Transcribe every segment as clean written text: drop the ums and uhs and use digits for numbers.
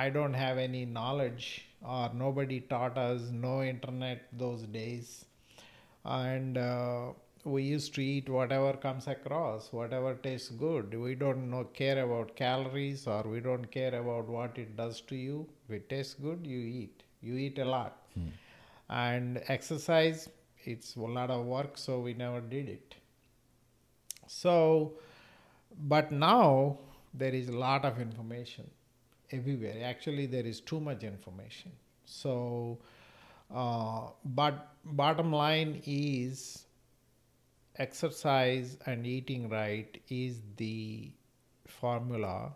I don't have any knowledge, or nobody taught us, no internet those days. And we used to eat whatever comes across, whatever tastes good. We don't care about calories, or we don't care about what it does to you. If it tastes good, you eat a lot. And exercise, it's a lot of work, so we never did it. So but now there is a lot of information everywhere. Actually, there is too much information. So but bottom line is, exercise and eating right is the formula.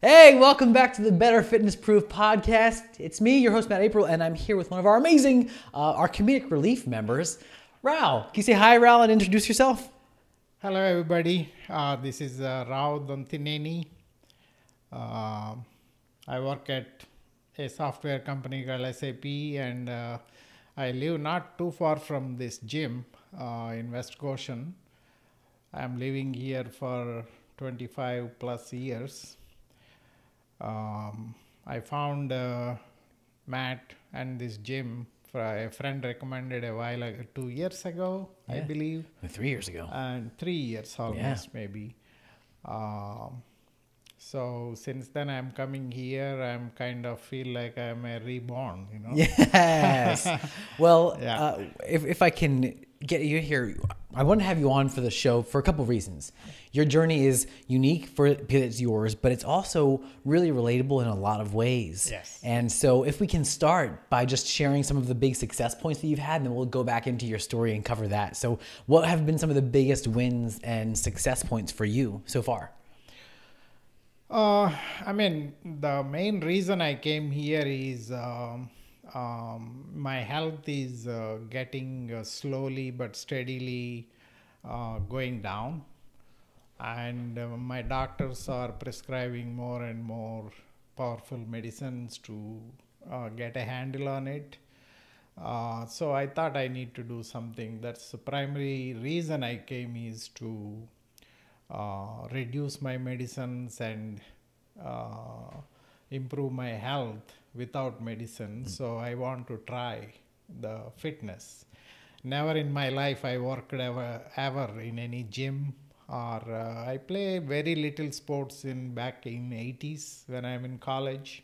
Hey, welcome back to the Better Fitness Proof podcast. It's me, your host, Matt April, and I'm here with one of our amazing, our comedic relief members, Rao. Can you say hi, Rao, and introduce yourself? Hello, everybody. This is Rao Dontineni. I work at a software company called SAP, and I live not too far from this gym in West Goshen. I'm living here for 25 plus years. I found Matt and this gym. A friend recommended a while ago, 2 years ago, I believe. 3 years ago. And 3 years almost, maybe. So since then I'm coming here, I'm kind of feel like I'm a reborn, you know. Yes. Well, Yeah. If I can get you here, I want to have you on for the show for a couple of reasons. Your journey is unique because it's yours, but it's also really relatable in a lot of ways. Yes. And so if we can start by just sharing some of the big success points that you've had, and then we'll go back into your story and cover that. So what have been some of the biggest wins and success points for you so far? I mean, the main reason I came here is my health is getting slowly but steadily going down. And my doctors are prescribing more and more powerful medicines to get a handle on it. So I thought I need to do something. That's the primary reason I came, is to reduce my medicines and improve my health without medicine. So I want to try the fitness. Never in my life I worked ever in any gym, or I play very little sports back in 80s when I'm in college.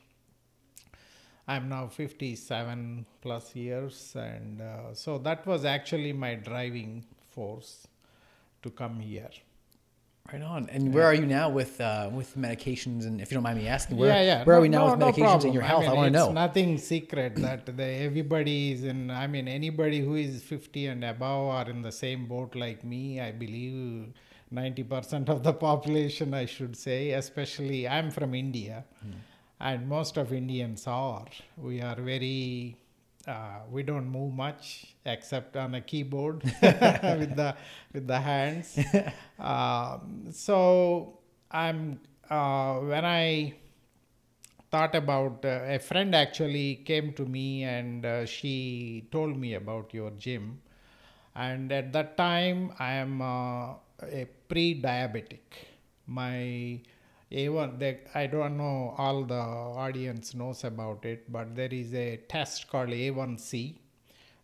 I'm now 57 plus years, and so that was actually my driving force to come here. Right on. And where are you now with medications? And if you don't mind me asking, where No, are we now with no medications problem. and your health? I want to It's know. nothing secret that everybody is in. I mean, anybody who is 50 and above are in the same boat like me. I believe 90% of the population, I should say. Especially, I'm from India, and most of Indians are. We are very. We don't move much except on a keyboard with the hands. So I'm when I thought about, a friend actually came to me, and she told me about your gym. And at that time, I am a pre-diabetic. My A1, I don't know all the audience knows about it, but there is a test called A1C,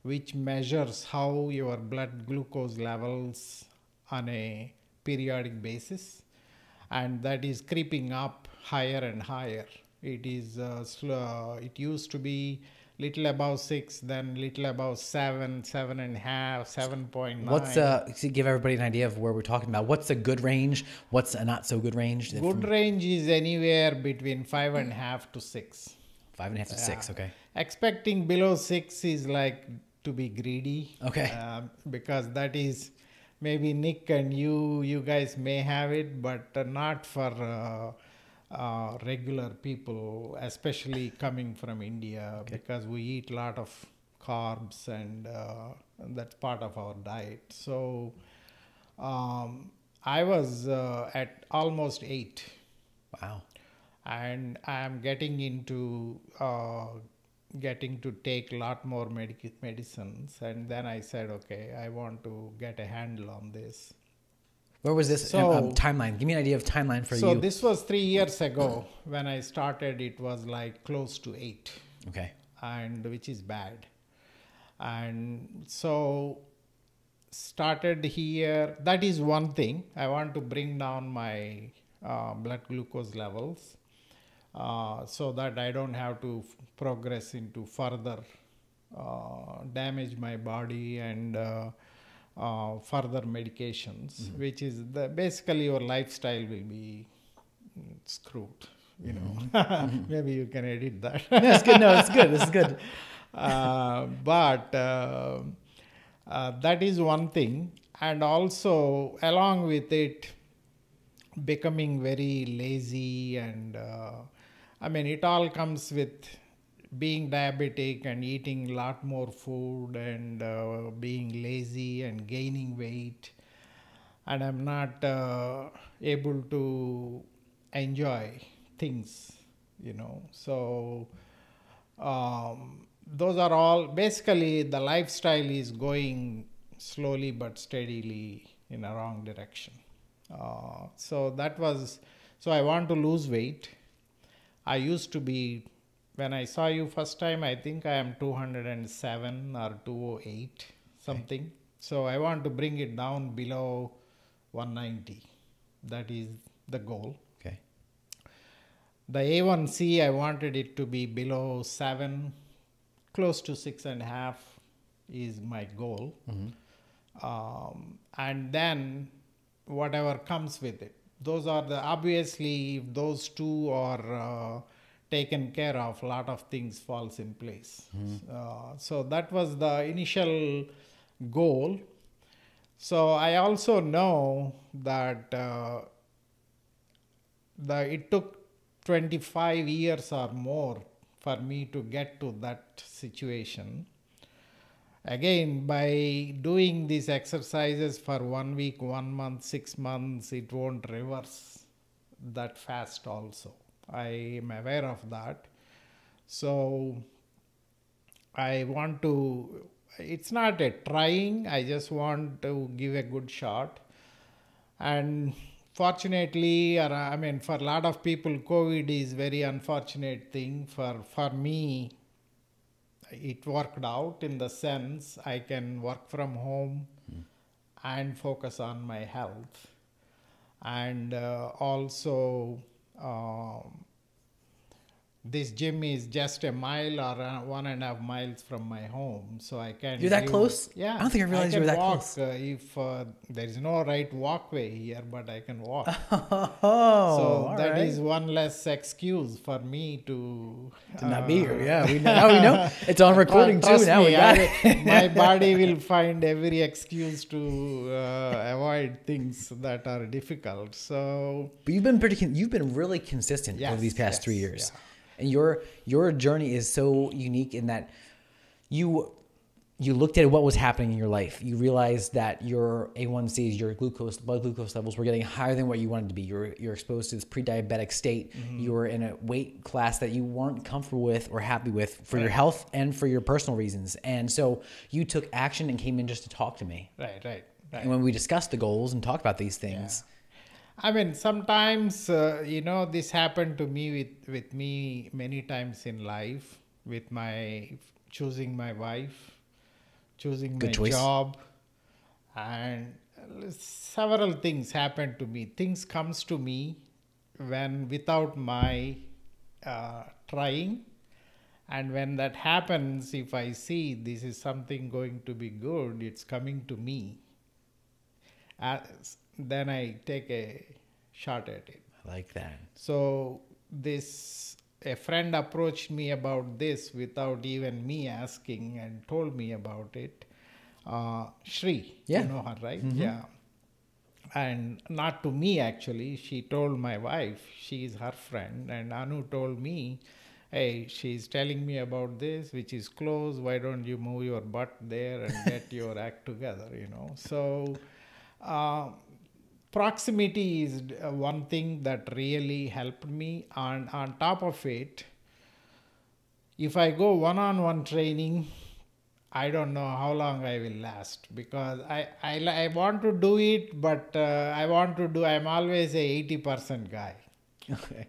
which measures how your blood glucose levels on a periodic basis, and that is creeping up higher and higher. It is slow. It used to be little above 6, then little above 7, 7.5, 7.9. What's to give everybody an idea of where we're talking about? What's a good range? What's a not so good range? Good range is anywhere between 5.5 to 6. 5.5 to 6. Okay. Expecting below 6 is like to be greedy. Okay. Because that is maybe Nick and you guys may have it, but not for regular people, especially coming from India, because we eat a lot of carbs, and that's part of our diet. So I was at almost 8, Wow. and I am getting to take a lot more medicines. And then I said, okay, I want to get a handle on this. Where was this So, timeline? Give me an idea of timeline for so you. this was 3 years ago. When I started, it was like close to 8, Okay. and which is bad. And so started here. That is one thing. I want to bring down my blood glucose levels so that I don't have to progress into further damage my body and further medications, which is basically your lifestyle will be screwed. Maybe you can edit that. No, it's good. No, it's good. This is good. But that is one thing, and also along with it, becoming very lazy, and I mean, it all comes with being diabetic and eating a lot more food and being lazy and gaining weight, and I'm not able to enjoy things, so those are all basically the lifestyle is going slowly but steadily in a wrong direction. So I want to lose weight. I used to be, when I saw you first time, I think I am 207 or 208 something. Okay. So I want to bring it down below 190. That is the goal. Okay. The A1C, I wanted it to be below 7, close to 6.5 is my goal. And then whatever comes with it. Those are obviously, if those two are taken care of, a lot of things falls in place. So that was the initial goal. So I also know that it took 25 years or more for me to get to that situation. Again, by doing these exercises for 1 week, 1 month, 6 months, it won't reverse that fast also. I am aware of that. So I want to, it's not a trying, I just want to give a good shot. And fortunately, or I mean, for a lot of people, COVID is very unfortunate thing. For me, it worked out in the sense I can work from home and focus on my health. And also, this gym is just a mile or 1.5 miles from my home, so I can. You're that close? Yeah, I don't think I realized you were that walk, close. If there is no right walkway here, but I can walk. Oh, So that right. is one less excuse for me to not be here. Yeah, now we know. It's on recording too. Trust Now me, we got it. my body will find every excuse to avoid things that are difficult. So, But you've been really consistent over these past 3 years. Yeah. And your journey is so unique in that you looked at what was happening in your life. You realized that your A1Cs, your blood glucose levels were getting higher than what you wanted to be. You're exposed to this pre-diabetic state. You were in a weight class that you weren't comfortable with or happy with for your health and for your personal reasons. And so you took action and came in just to talk to me. Right. And when we discussed the goals and talked about these things. Yeah. I mean, sometimes, this happened to me with me many times in life, with choosing my wife, choosing my job, and several things happened to me. Things comes to me without my trying. And when that happens, if I see this is something going to be good, it's coming to me. Then I take a shot at it. I like that. So a friend approached me about this without even me asking and told me about it. Shri, you know her, right? Yeah. And not to me actually, she told my wife, she is her friend, and Anu told me, hey, she's telling me about this, which is close, why don't you move your butt there and get your act together, So Uh, Proximity is one thing that really helped me. And on top of it, if I go one-on-one training, I don't know how long I will last, because I want to do it, but I'm always a 80% guy. Okay.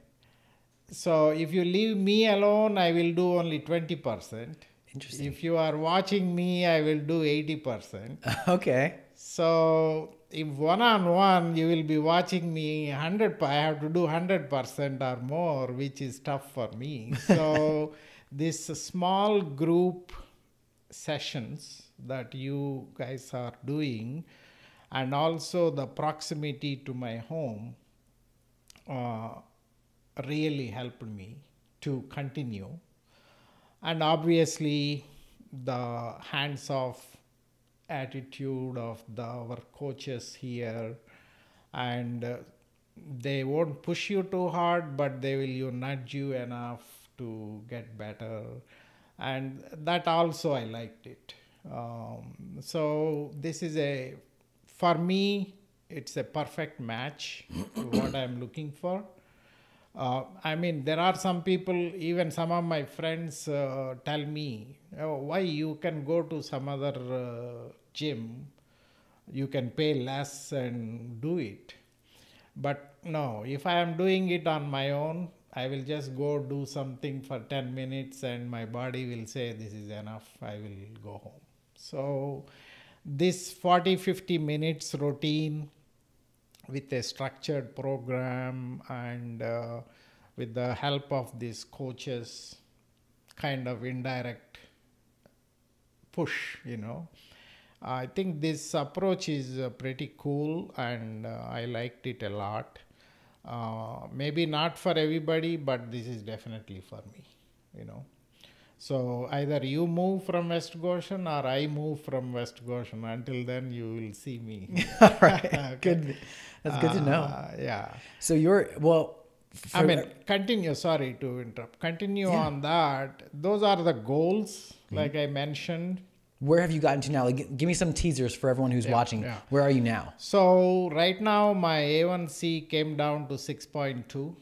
So if you leave me alone, I will do only 20%. Interesting. If you are watching me, I will do 80%. Okay. So if one-on-one, you will be watching me 100, I have to do 100% or more, which is tough for me. So this small group sessions that you guys are doing, and also the proximity to my home, uh, really helped me to continue. And obviously the hands off attitude of our coaches here, and they won't push you too hard, but they will nudge you enough to get better, and that also I liked it. So this is for me, it's a perfect match to what I'm looking for. I mean, there are some people, even some of my friends tell me, oh, why you can go to some other gym, you can pay less and do it. But no, if I am doing it on my own, I will just go do something for 10 minutes and my body will say, this is enough, I will go home. So this 40-50 minutes routine with a structured program, and with the help of these coaches, kind of indirect push, I think this approach is pretty cool, and I liked it a lot. Maybe not for everybody, but this is definitely for me. So either you move from West Goshen or I move from West Goshen. Until then, you will see me. All right. Okay. Good. That's good to know. Yeah. So Continue. Sorry to interrupt. Continue Yeah. on that. Those are the goals, like I mentioned. where have you gotten to now? Like, give me some teasers for everyone who's watching. Yeah. Where are you now? So right now, my A1C came down to 6.2.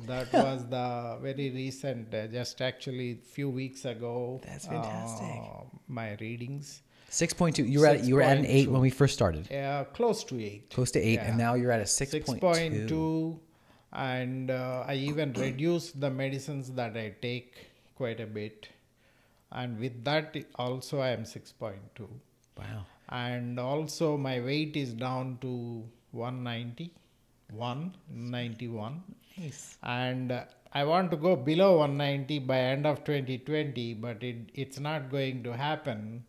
That was the very recent, just actually few weeks ago. That's fantastic. My readings. 6.2. You were at an 8 when we first started. Close to 8. Close to 8, Yeah. and now you're at a 6.2. 6.2. And I even reduced the medicines that I take quite a bit. And with that, also I am 6.2. Wow. And also my weight is down to 191. Nice. And I want to go below 190 by end of 2020, but it's not going to happen.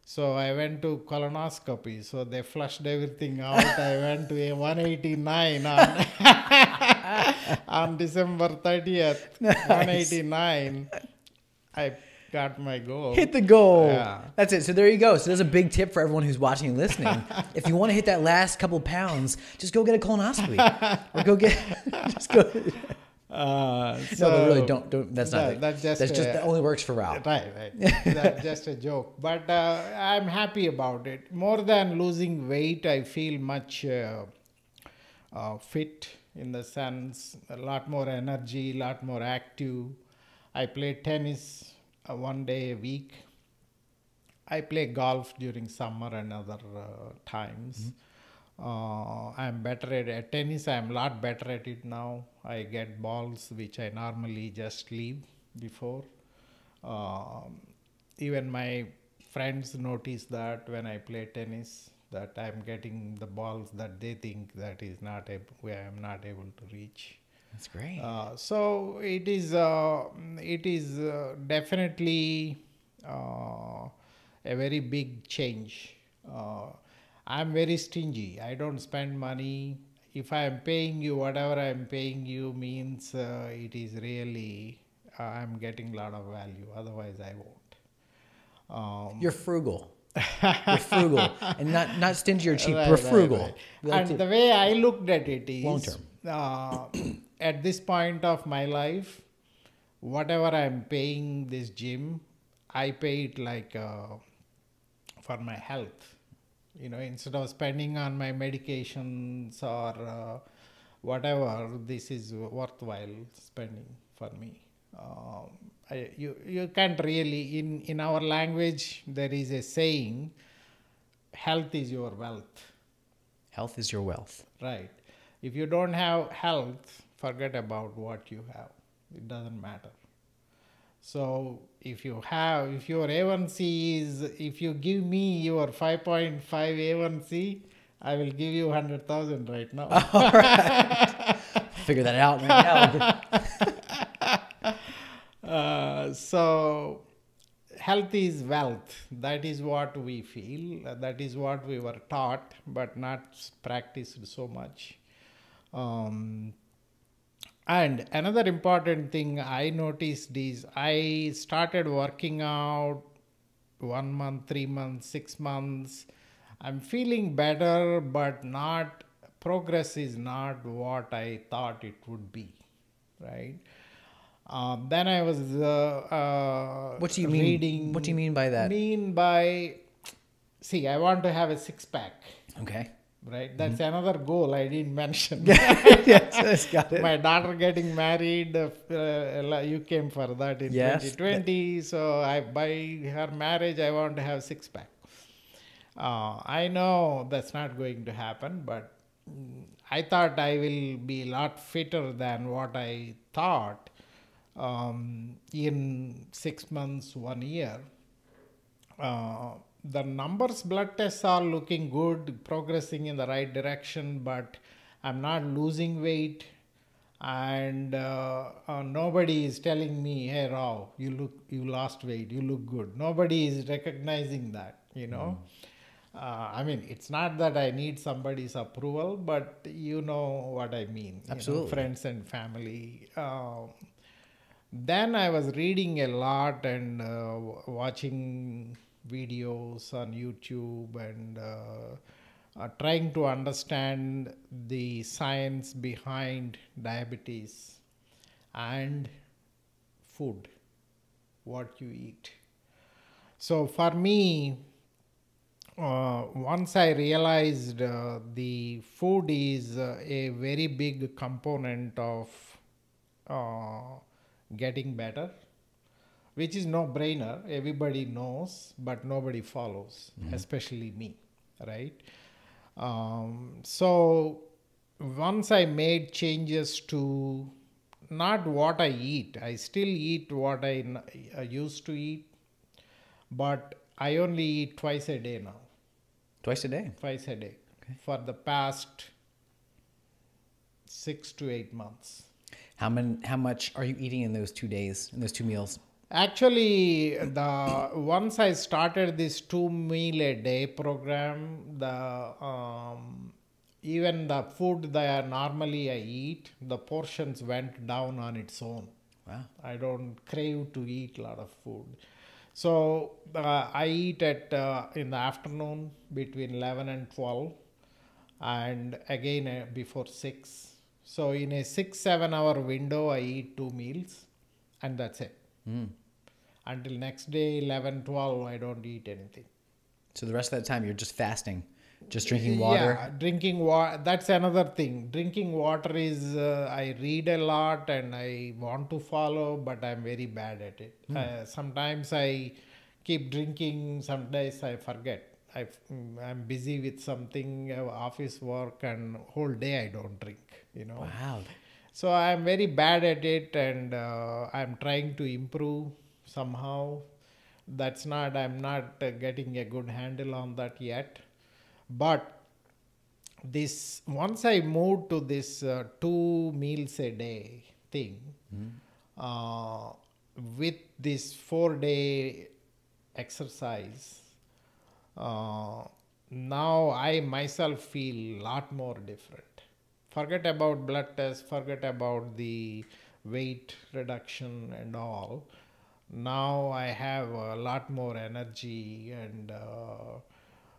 So I went to colonoscopy. So they flushed everything out. I went to a 189 on December 30th. Nice. 189. I got my goal. Hit the goal. Yeah. That's it. So there you go. So there's a big tip for everyone who's watching and listening. If you want to hit that last couple pounds, just go get a colonoscopy, or just go. No, but really don't. That's not. That only works for Rao. Right. That's just a joke. But I'm happy about it. More than losing weight, I feel much fit, in the sense, a lot more energy, a lot more active. I play tennis one day a week. I play golf during summer and other times. I'm better at tennis. I'm a lot better at it now. I get balls which I normally just leave before. Even my friends notice that when I play tennis, that I'm getting the balls that they think that I am not able to reach. That's great. So it is definitely a very big change. I'm very stingy. I don't spend money. If I am paying you, whatever I am paying you means it is really, I'm getting a lot of value. Otherwise, I won't. You're frugal. You're frugal, and not stingy or cheap. Right, We're frugal. Right. And the way I looked at it is long term. At this point of my life, whatever I'm paying this gym, I pay it like for my health. Instead of spending on my medications or whatever, this is worthwhile spending for me. You can't really, in our language, there is a saying, health is your wealth. Health is your wealth. Right. If you don't have health, forget about what you have. It doesn't matter. So if your A1C is, if you give me your 5.5 A1C, I will give you 100,000 right now. All right. Figure that out right now. So health is wealth. That is what we feel. That is what we were taught, but not practiced so much. And another important thing I noticed is I started working out 1 month, 3 months, 6 months. I'm feeling better, but progress is not what I thought it would be, right? Then I was What do you mean? reading. What do you mean by that? See, I want to have a six pack. Okay. Right, that's another goal I didn't mention. Yes, got it. My daughter getting married, you came for that in 2020. So by her marriage, I want to have six pack. I know that's not going to happen, but I thought I will be a lot fitter than what I thought in 6 months, 1 year. The numbers, blood tests are looking good, progressing in the right direction, but I'm not losing weight, and nobody is telling me, "Hey, Rao, you lost weight, you look good." Nobody is recognizing that, I mean, it's not that I need somebody's approval, but you know what I mean. Absolutely. Friends and family. Then I was reading a lot and watching videos on YouTube and trying to understand the science behind diabetes and food, what you eat. So for me, once I realized the food is a very big component of getting better, which is no brainer. Everybody knows, but nobody follows, especially me, right? So once I made changes to not what I eat, I still eat what I used to eat, but I only eat twice a day now. Twice a day? Twice a day. Okay. For the past 6 to 8 months. How much are you eating in those 2 days, in those 2 meals? Actually, once I started this 2 meal a day program, even the food that normally I eat, the portions went down on its own. Wow. I don't crave to eat a lot of food. So I eat in the afternoon between 11 and 12, and again before 6. So in a 6-7 hour window, I eat 2 meals, and that's it. Until next day, 11, 12, I don't eat anything. So the rest of that time, you're just fasting, just drinking water? Yeah, drinking water. That's another thing. Drinking water is, I read a lot and I want to follow, but I'm very bad at it. Sometimes I keep drinking, sometimes I forget. I'm busy with something, office work, and whole day I don't drink, Wow. So I'm very bad at it, and I'm trying to improve somehow. I'm not getting a good handle on that yet. But once I moved to this 2 meals a day thing, with this 4-day exercise, now I myself feel a lot more different. Forget about blood tests, forget about the weight reduction and all. Now I have a lot more energy, and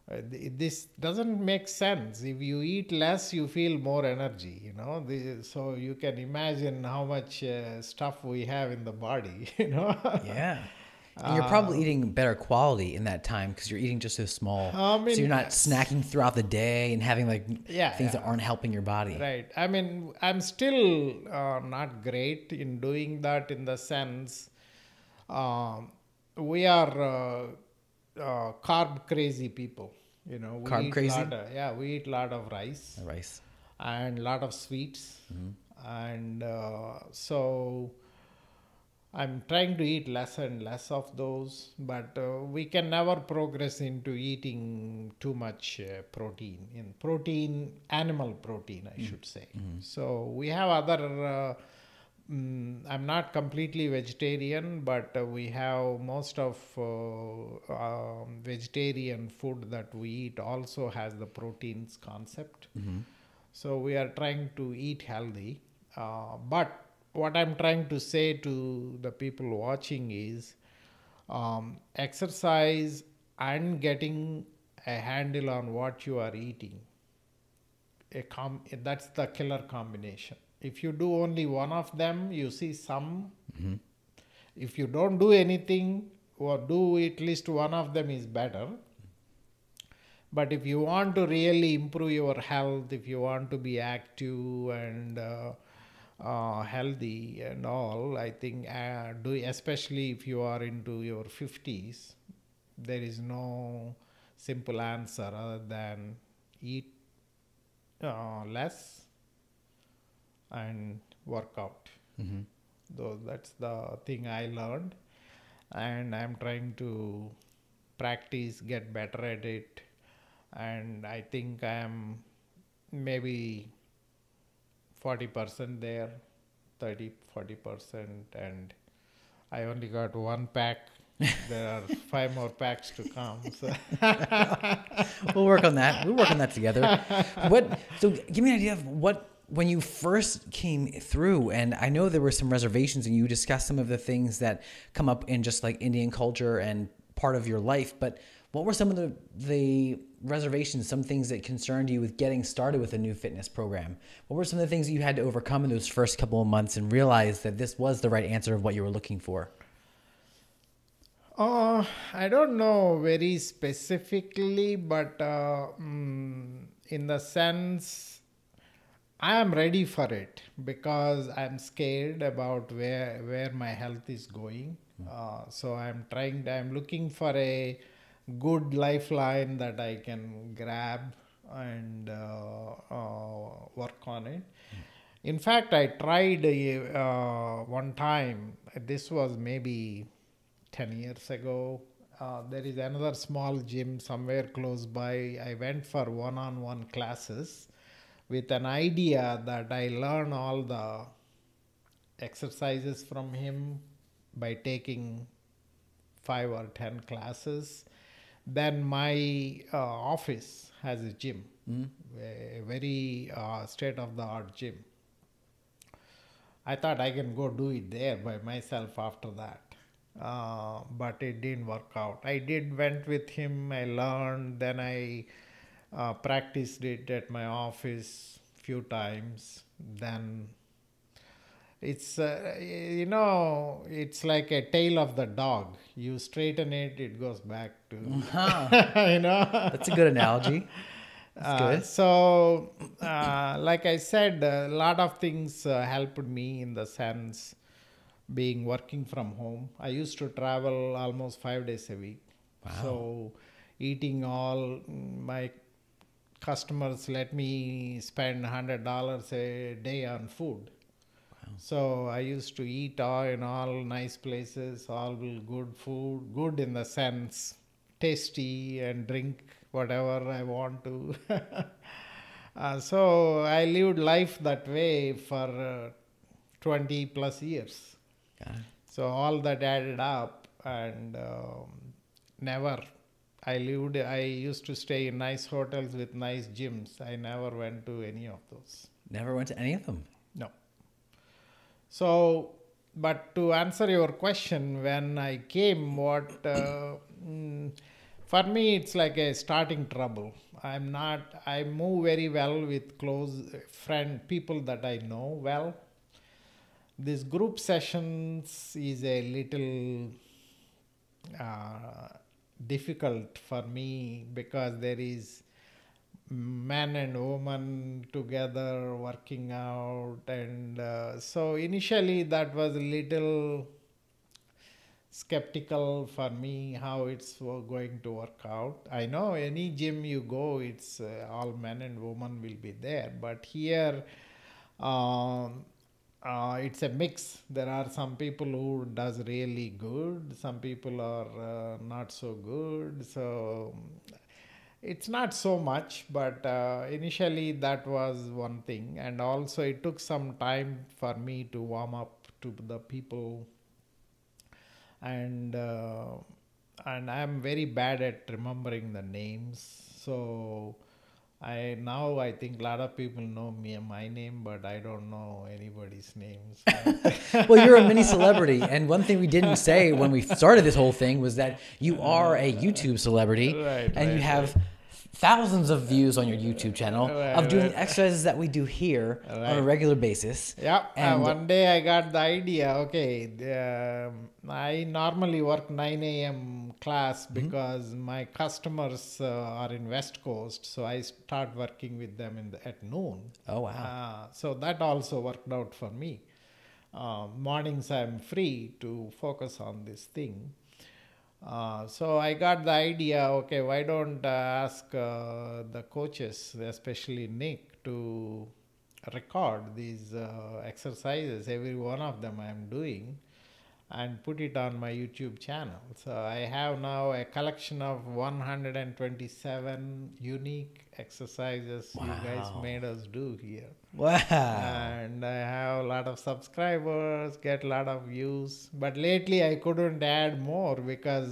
this doesn't make sense. If you eat less, you feel more energy, so you can imagine how much stuff we have in the body, Yeah. And you're probably eating better quality in that time because you're eating just so small. I So you're mean, not snacking throughout the day and having like yeah, things that yeah. aren't helping your body. Right. I mean, I'm still not great in doing that in the sense um, we are carb crazy people. You know, we Carb eat crazy? we eat lot of rice Rice. and lot of sweets, and so I'm trying to eat less and less of those, but we can never progress into eating too much protein. In protein, animal protein, I should say. So we have other. I'm not completely vegetarian, but we have most of vegetarian food that we eat also has the proteins concept. So we are trying to eat healthy. But what I'm trying to say to the people watching is exercise and getting a handle on what you are eating. That's the killer combination. If you do only one of them, you see some. If you don't do anything or do at least one of them is better. But if you want to really improve your health, if you want to be active and healthy and all, I think especially if you are into your 50s, there is no simple answer other than eat less and work out. Though that's the thing I learned, and I'm trying to practice, get better at it, and I think I'm maybe 40% there, 30-40%, and I only got one pack. There are 5 more packs to come. So We'll work on that. We'll work on that together. So give me an idea of when you first came through, and I know there were some reservations and you discussed some of the things that come up in just like Indian culture and part of your life, but what were some of the reservations, some things that concerned you with getting started with a new fitness program? What were some of the things that you had to overcome in those first couple of months and realize that this was the right answer of what you were looking for? I don't know very specifically, but in the sense, I am ready for it because I'm scared about where my health is going. So I'm looking for a good lifeline that I can grab and work on it. In fact, I tried one time, this was maybe 10 years ago. There is another small gym somewhere close by. I went for one-on-one classes with an idea that I learn all the exercises from him by taking 5 or 10 classes. Then my office has a gym, a very state-of-the-art gym. I thought I can go do it there by myself after that. But it didn't work out. I went with him, I learned, then I practiced it at my office few times. Then it's it's like a tail of the dog. You straighten it, it goes back to That's a good analogy. That's good. So like I said, a lot of things helped me in the sense being working from home. I used to travel almost 5 days a week. Wow. So eating all my customers let me spend $100 a day on food. Wow. So I used to eat in all nice places, all good food, good in the sense tasty, and drink whatever I want to. So I lived life that way for 20 plus years. So all that added up, and I used to stay in nice hotels with nice gyms. I never went to any of those. Never went to any of them? No. So, but to answer your question, when I came, for me, it's like a starting trouble. I move very well with close people that I know well. This group sessions is a little uh, difficult for me because there is man and woman together working out, and so initially that was a little skeptical for me how it's going to work out. I know any gym you go, it's all men and women will be there, but here um, it's a mix. There are some people who does really good, some people are not so good, so it's not so much, but initially that was one thing, and also it took some time for me to warm up to the people, and I'm very bad at remembering the names. So I think a lot of people know me my name, but I don't know anybody's names. Well, you're a mini celebrity, and one thing we didn't say when we started this whole thing was that you are a YouTube celebrity, and you have thousands of views on your YouTube channel of doing the exercises that we do here on a regular basis. Yeah, And one day I got the idea. Okay, I normally work 9 a.m. class because my customers are in West Coast, so I start working with them at noon. oh wow, So that also worked out for me. Mornings I'm free to focus on this thing. So I got the idea, okay, why don't I ask the coaches, especially Nick, to record these exercises, every one of them I'm doing, and put it on my YouTube channel. So I have now a collection of 127 unique exercises you guys made us do here. wow. And I have a lot of subscribers, get a lot of views. But lately I couldn't add more because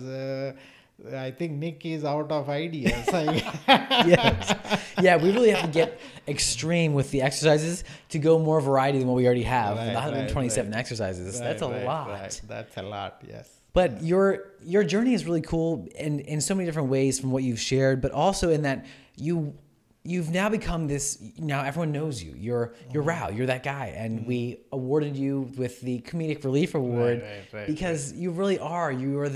I think Nick is out of ideas. Yes. Yeah, we really have to get extreme with the exercises to go more variety than what we already have. Right, The 127 right. exercises. That's a lot. Right. That's a lot, yes. But your journey is really cool in so many different ways from what you've shared, but also in that you've now become this. Now everyone knows you. You're Rao. You're that guy, and we awarded you with the Comedic Relief Award because you really are. You're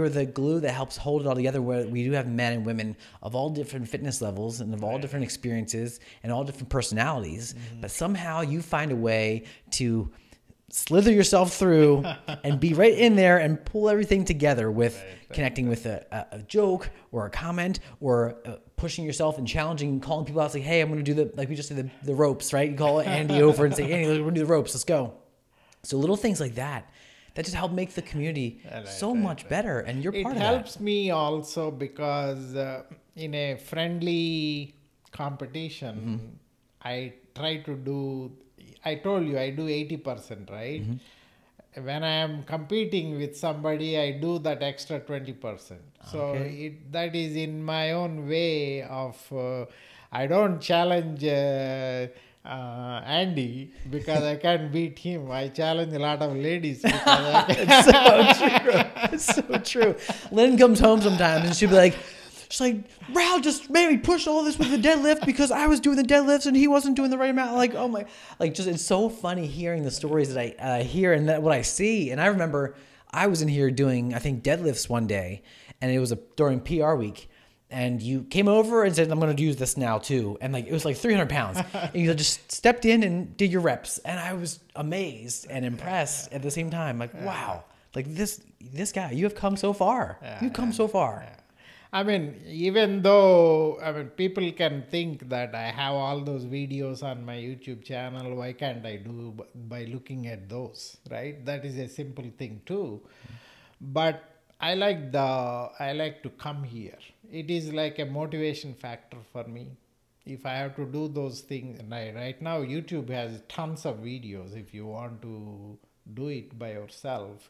the glue that helps hold it all together. Where we do have men and women of all different fitness levels and of all different experiences and all different personalities, but somehow you find a way to slither yourself through and be right in there and pull everything together with connecting with a joke or a comment or pushing yourself and challenging and calling people out, like, hey, I'm going to do like we just did the ropes, right? You call Andy over and say, Andy, we're going to do the ropes. Let's go. So little things like that just help make the community so much better. And you're part of that. It helps me also because in a friendly competition, I try to do, I told you I do 80%, right? When I am competing with somebody, I do that extra 20%. So that is in my own way of, I don't challenge Andy because I can't beat him. I challenge a lot of ladies because It's so true. Lynn comes home sometimes and she'll be like, Rao just made me push all this with the deadlift because I was doing the deadlifts and he wasn't doing the right amount. Like, oh my, like just, it's so funny hearing the stories that I hear and what I see. And I remember I was in here doing, I think, deadlifts one day, and it was during PR week. And you came over and said, I'm going to use this now too. And like, it was like 300 pounds. And you just stepped in and did your reps. And I was amazed and impressed at the same time. Like, wow, like this guy, you have come so far. You've come so far. I mean, even though, people can think that I have all those videos on my YouTube channel, why can't I do by looking at those, right? That is a simple thing too. But I like to come here. It is like a motivation factor for me. If I have to do those things, and right now YouTube has tons of videos if you want to do it by yourself.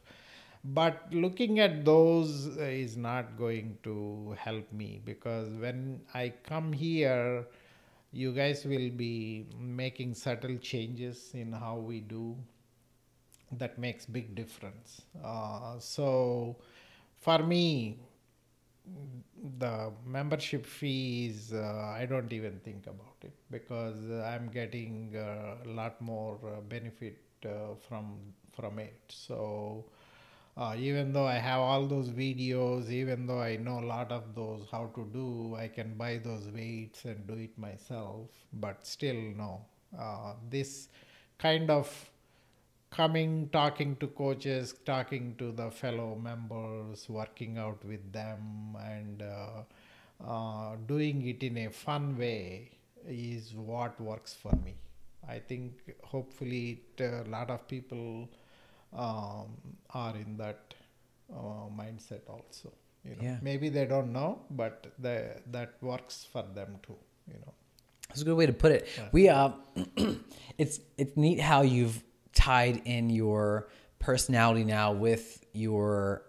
But looking at those is not going to help me, because when I come here, you guys will be making subtle changes in how we do. That makes big difference. So for me, the membership fee is I don't even think about it, because I'm getting a lot more benefit from it. So Even though I have all those videos, even though I know a lot of those how to do, I can buy those weights and do it myself. But still, no. This kind of coming, talking to coaches, talking to the fellow members, working out with them, and doing it in a fun way is what works for me. I think hopefully a lot of people are in that mindset also. Yeah. Maybe they don't know, but that works for them too. That's a good way to put it. Yeah. We it's neat how you've tied in your personality now with your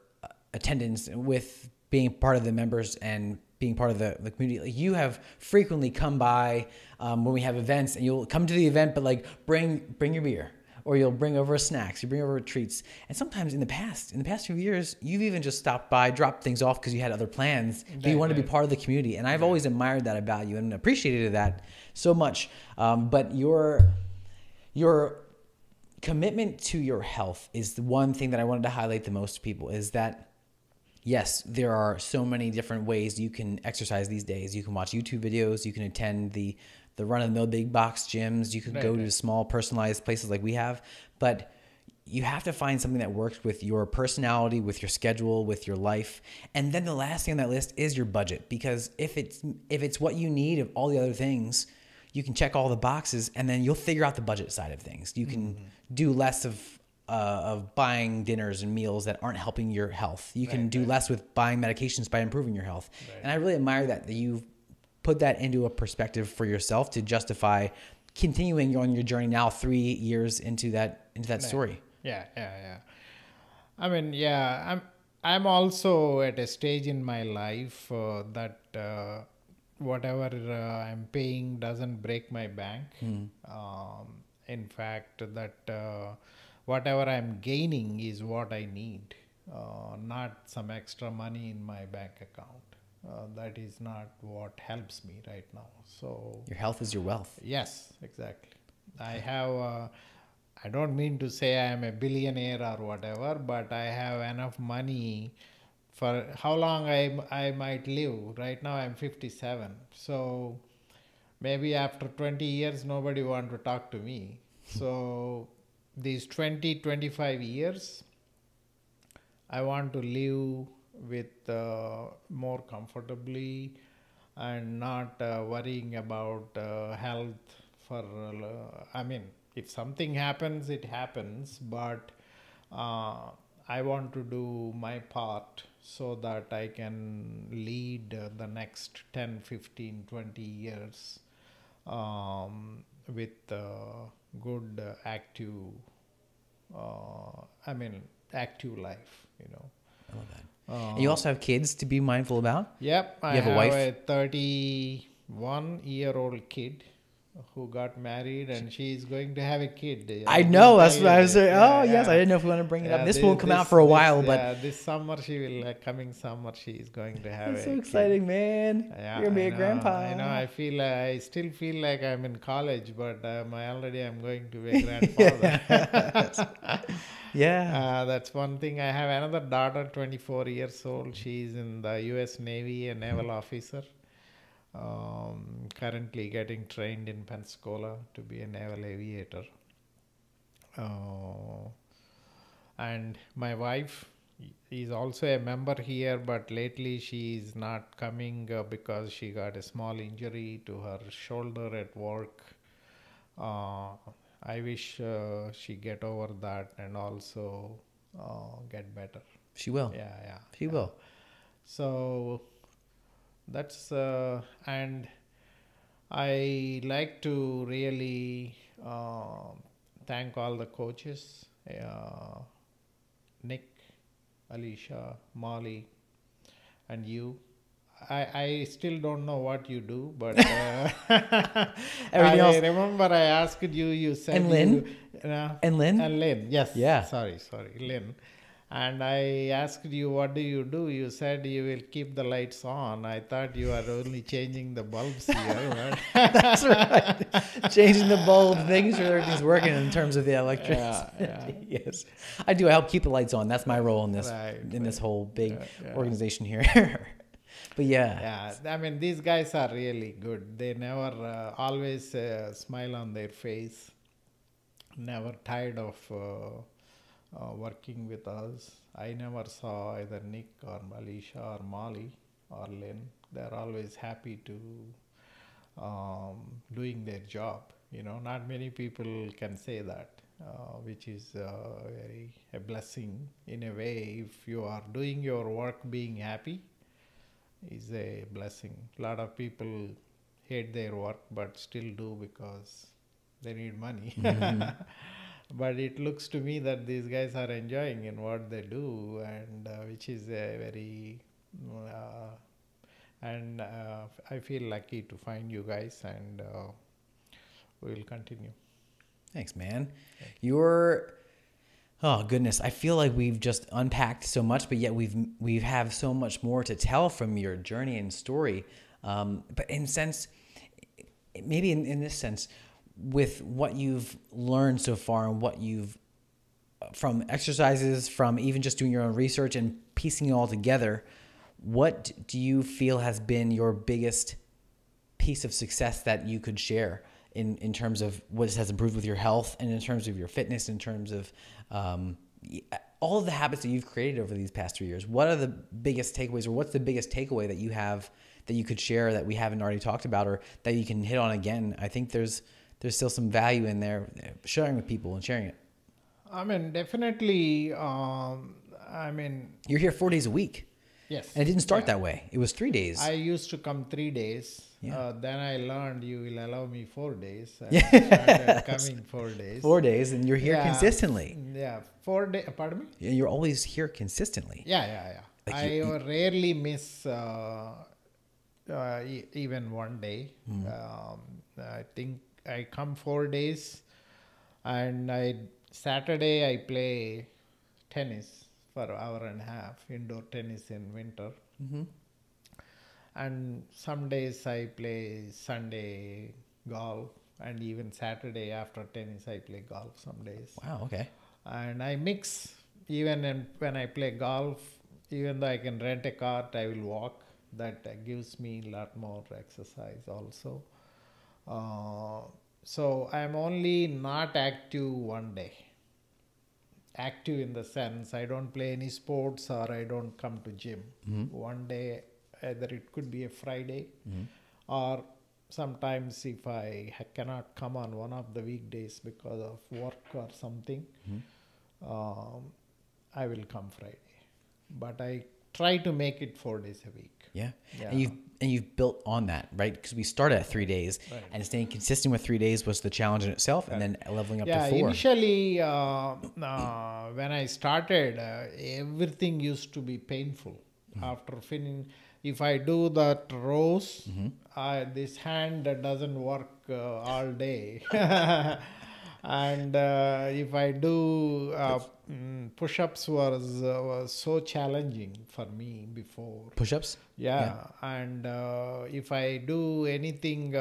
attendance, with being part of the members and being part of the community. Like, you have frequently come by when we have events, and you'll come to the event, but like bring your beer, or you'll bring over snacks, you bring over treats. And sometimes in the past few years, you've even just stopped by, dropped things off because you had other plans, but you wanted to be part of the community. And I've always admired that about you and appreciated that so much. But your commitment to your health is the one thing that I wanted to highlight the most to people, is that yes, there are so many different ways you can exercise these days. You can watch YouTube videos, you can attend the run-of-the-mill big box gyms, you can go to small personalized places like we have, but you have to find something that works with your personality, with your schedule, with your life. And then the last thing on that list is your budget, because if it's what you need of all the other things, you can check all the boxes, and then you'll figure out the budget side of things. You can do less of buying dinners and meals that aren't helping your health. You can do less with buying medications by improving your health. And I really admire that you've put that into a perspective for yourself to justify continuing on your journey now 3 years into that story. Yeah. I mean, I'm also at a stage in my life that whatever I'm paying doesn't break my bank. In fact, that whatever I'm gaining is what I need, not some extra money in my bank account. That is not what helps me right now. So your health is your wealth. yes, exactly. I have. I don't mean to say I am a billionaire or whatever, but I have enough money for how long I might live. Right now I'm 57. So maybe after 20 years, nobody want to talk to me. So these 25 years, I want to live with more comfortably and not worrying about health for, I mean, if something happens, it happens, but I want to do my part so that I can lead the next 10, 15, 20 years with good active life, I love that. And you also have kids to be mindful about. Yep, I have a wife? a 31-year-old kid who got married, and she's going to have a kid. I know, that's what I was saying. Yes, I didn't know if we want to bring it up. This won't come out for a while, but this summer she will, coming summer, she is going to have that's a so kid. exciting, man. Yeah, You're gonna be I a know, grandpa. I know. I still feel like I'm in college, but I'm going to be a grandfather. Yeah. That's one thing. I have another daughter, 24 years old. She's in the U.S. Navy, a naval officer. Currently getting trained in Pensacola to be a naval aviator. And my wife is also a member here, but lately she is not coming because she got a small injury to her shoulder at work. I wish she get over that and also get better. She will. She will. So that's and I like to really thank all the coaches, Nick, Alicia, Molly, and you. I still don't know what you do, but Everything else. remember I asked you. You said And Lynn. You, And Lynn. and Lynn. Yes. Yeah. Sorry, Lynn. And I asked you, what do you do? You said you will keep the lights on. I thought you are only changing the bulbs here. That's right. Changing the bulb, making sure everything's working in terms of the electricity. Yeah. Yes, I do. I help keep the lights on. That's my role in this Right. whole big Yeah. organization here. But yeah, Yeah, I mean, these guys are really good. They never always smile on their face, never tired of working with us. I never saw either Nick or Malisha or Molly or Lynn. They're always happy to doing their job. Not many people can say that, which is very a blessing in a way. If you are doing your work being happy, is a blessing. A lot of people hate their work but still do because they need money. But it looks to me that these guys are enjoying in what they do, and which is a very and I feel lucky to find you guys, and we will continue. Thanks, man. Oh goodness, I feel like we've just unpacked so much, but yet we have so much more to tell from your journey and story. But in sense, maybe in this sense, with what you've learned so far and what you've from exercises, from even just doing your own research and piecing it all together, what do you feel has been your biggest piece of success that you could share in terms of what has improved with your health and in terms of your fitness, in terms of all of the habits that you've created over these past 3 years? What are the biggest takeaways, or what's the biggest takeaway that you have that you could share that we haven't already talked about, or that you can hit on again? I think there's still some value in there, sharing with people and sharing it. I mean, definitely. You're here 4 days a week. Yes. And it didn't start that way. It was 3 days. I used to come 3 days. Yeah. Then I learned you will allow me 4 days. Yeah. Started coming 4 days. 4 days, and you're here Yeah. consistently. Yeah, 4 days. Pardon me? Yeah, you're always here consistently. Yeah. Like I rarely miss even one day. I think I come 4 days, and Saturday I play tennis for an hour and a half, indoor tennis in winter. And some days I play Sunday golf, and even Saturday after tennis I play golf some days. Wow, okay. And I mix, even when I play golf, even though I can rent a cart, I will walk. That gives me a lot more exercise also. So I'm only not active one day. Active in the sense I don't play any sports or I don't come to gym. One day, either it could be a Friday, or sometimes if I cannot come on one of the weekdays because of work or something, I will come Friday. But I try to make it 4 days a week. Yeah. Yeah. And you've built on that, right? Because we started at 3 days, Right. and staying consistent with 3 days was the challenge in itself, and then leveling up to 4. Initially, when I started, everything used to be painful. After finishing, if I do that rows, this hand doesn't work all day. And if I do push-ups was so challenging for me before. Push-ups? Yeah. And if I do anything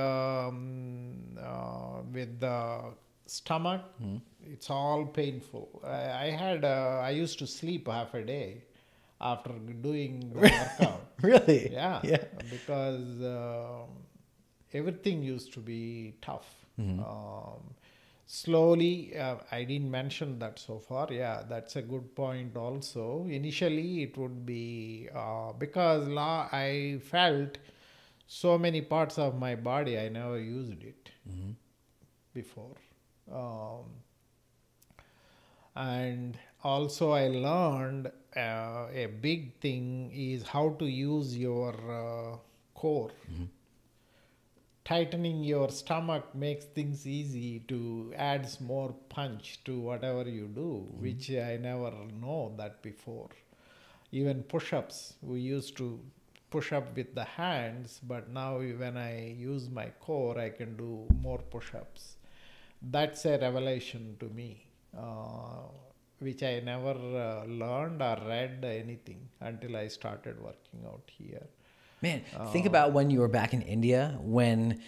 with the stomach, it's all painful. I used to sleep half a day after doing the workout. Really? Yeah. Because everything used to be tough. Slowly, I didn't mention that so far. Yeah, that's a good point also. Initially, it would be because I felt so many parts of my body, I never used it before. And also I learned a big thing is how to use your core. Tightening your stomach makes things easy to adds more punch to whatever you do, which I never know that before. Even push-ups, we used to push up with the hands, but now when I use my core, I can do more push-ups. That's a revelation to me. which I never learned or read anything until I started working out here. Man, think about when you were back in India, when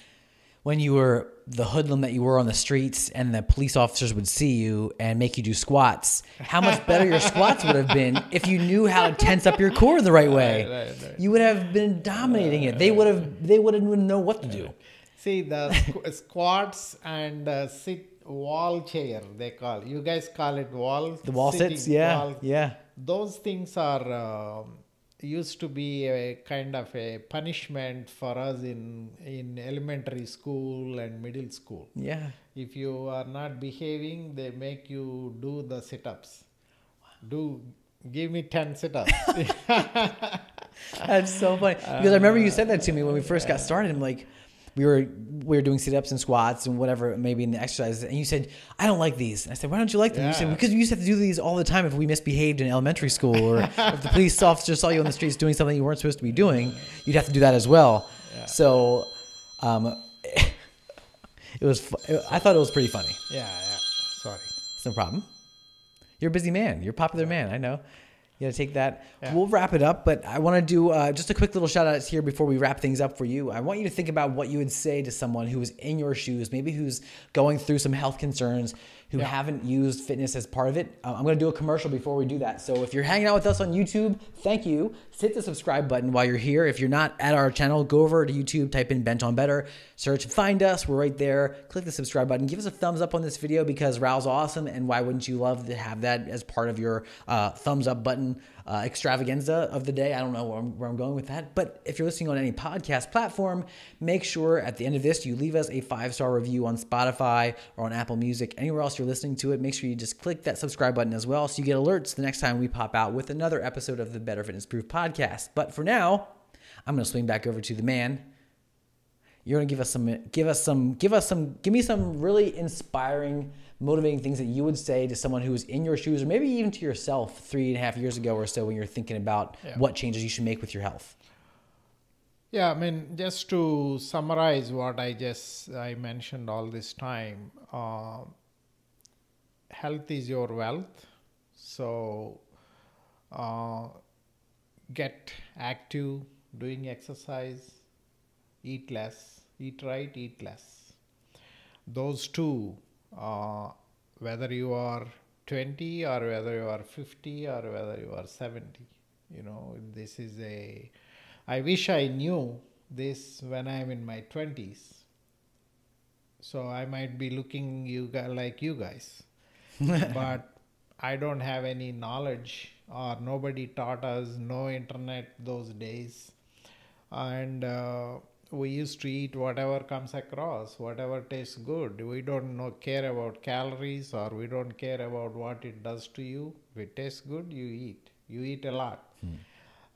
you were the hoodlum that you were on the streets and the police officers would see you and make you do squats. How much better your squats would have been if you knew how to tense up your core the right way. Right. You would have been dominating it. They wouldn't know what to do. See, the squats and sit wall chair, they call. You guys call it wall. The wall sitting, sits, yeah, wall. yeah. Those things are used to be a kind of a punishment for us in elementary school and middle school. Yeah. If you are not behaving, they make you do the sit-ups. Give me 10 sit-ups. That's so funny. Because I remember you said that to me when we first got started. I'm like, we were doing sit-ups and squats and whatever maybe in the exercises, and you said, I don't like these. And I said, why don't you like them? You said, because we used to have to do these all the time if we misbehaved in elementary school, or if the police officer saw you on the streets doing something you weren't supposed to be doing, you'd have to do that as well. So it was I thought it was pretty funny. Yeah. Sorry. It's no problem. You're a busy man. You're a popular man. I know. You got to take that. Yeah. We'll wrap it up, but I want to do just a quick little shout out here before we wrap things up for you. I want you to think about what you would say to someone who is in your shoes, maybe who's going through some health concerns, who haven't used fitness as part of it. I'm going to do a commercial before we do that. So if you're hanging out with us on YouTube, thank you. Hit the subscribe button while you're here. If you're not at our channel, go over to YouTube, type in BentOnBetter, search, find us. We're right there. Click the subscribe button. Give us a thumbs up on this video because Raul's awesome. And why wouldn't you love to have that as part of your thumbs up button extravaganza of the day? I don't know where I'm going with that. But if you're listening on any podcast platform, make sure at the end of this, you leave us a 5-star review on Spotify or on Apple Music. Anywhere else you're listening to it, make sure you just click that subscribe button as well so you get alerts the next time we pop out with another episode of the Better Fitness Proof podcast. But for now, I'm going to swing back over to the man. You're going to give me some really inspiring, motivating things that you would say to someone who is in your shoes, or maybe even to yourself 3.5 years ago or so when you're thinking about what changes you should make with your health. Yeah, I mean, just to summarize what I mentioned all this time, health is your wealth. So get active, doing exercise, eat less, eat right, eat less. Those two, whether you are 20 or whether you are 50 or whether you are 70, this is I wish I knew this when I'm in my 20s. So I might be looking like you guys. But I don't have any knowledge, or nobody taught us, no internet those days. And we used to eat whatever comes across, whatever tastes good. We don't care about calories, or we don't care about what it does to you. If it tastes good, you eat. You eat a lot.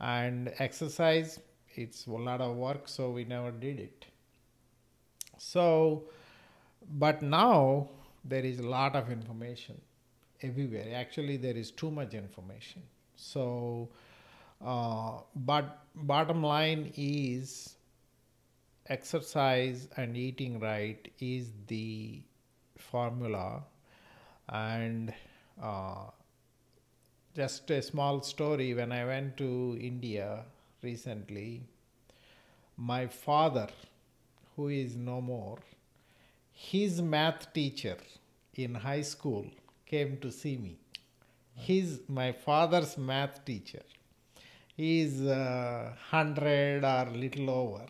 And exercise, it's a lot of work, so we never did it. So, but now there is a lot of information everywhere. Actually, there is too much information. So, but bottom line is exercise and eating right is the formula. And just a small story, when I went to India recently, my father, who is no more, his math teacher in high school came to see me. My father's math teacher. He is 100 or little over.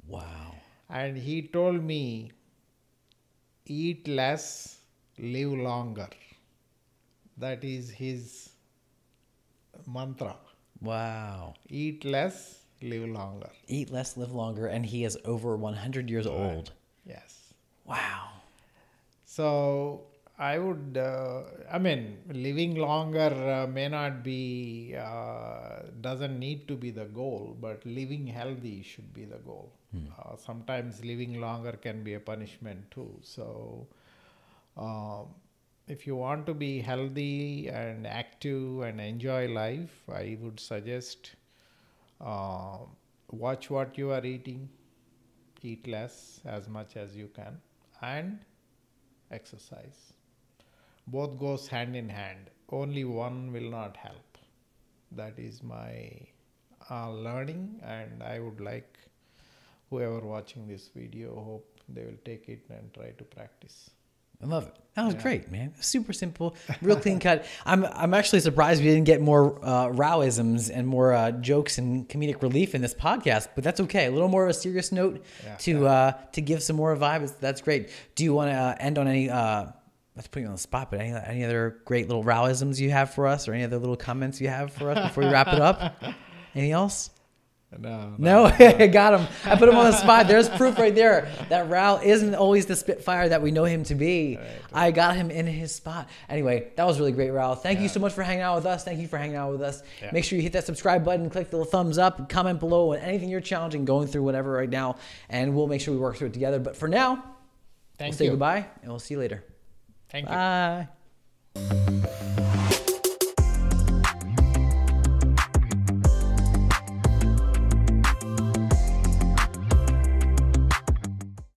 Wow. And he told me, eat less, live longer. That is his mantra. Wow. Eat less, live longer. Eat less, live longer. And he is over 100 years old. Yes. Wow. So I would, living longer may not be, doesn't need to be the goal, but living healthy should be the goal. Sometimes living longer can be a punishment too. So if you want to be healthy and active and enjoy life, I would suggest watch what you are eating, eat less as much as you can, and exercise. Both goes hand in hand. Only one will not help. That is my learning, and I would like whoever watching this video, hope they will take it and try to practice. I love it. That was great, man. Super simple, real clean cut. I'm actually surprised we didn't get more rowisms and more jokes and comedic relief in this podcast, but that's okay. A little more of a serious note to give some more vibes. That's great. Do you want to end on any? Let's put you on the spot, but any other great little rowisms you have for us, or any other little comments you have for us before we wrap it up? Anything else? No. I got him. I put him on the spot. There's proof right there that Rao isn't always the Spitfire that we know him to be. Right. I got him in his spot. Anyway, that was really great, Rao. Thank you so much for hanging out with us. Thank you for hanging out with us. Yeah. Make sure you hit that subscribe button, click the little thumbs up, comment below on anything you're challenging, going through whatever right now, and we'll make sure we work through it together. But for now, we'll say goodbye, and we'll see you later. Thank you. Bye.